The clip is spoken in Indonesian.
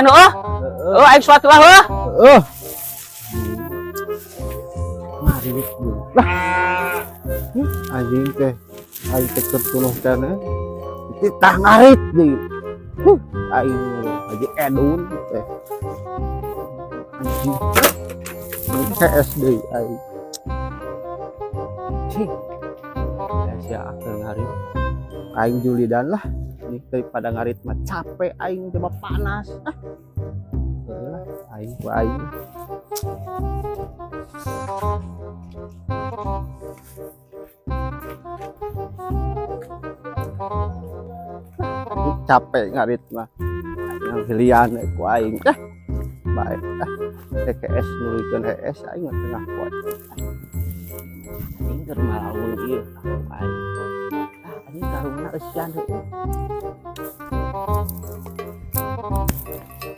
anu aing suatu lah mari lah anjing teh aing teh tertuluh kana titah ngarit deui aing aja edun teh anjing CS deui aing cing sia akeun ngarit aing julidan lah ini daripada ngarit mah capek aing coba panas aing ku aing capek ngarit mah yang pilihan ku aing baik TKS nulikeun HS aing mah tengah kuat aing keur malaun ieu aing anjing karungna eusian heuh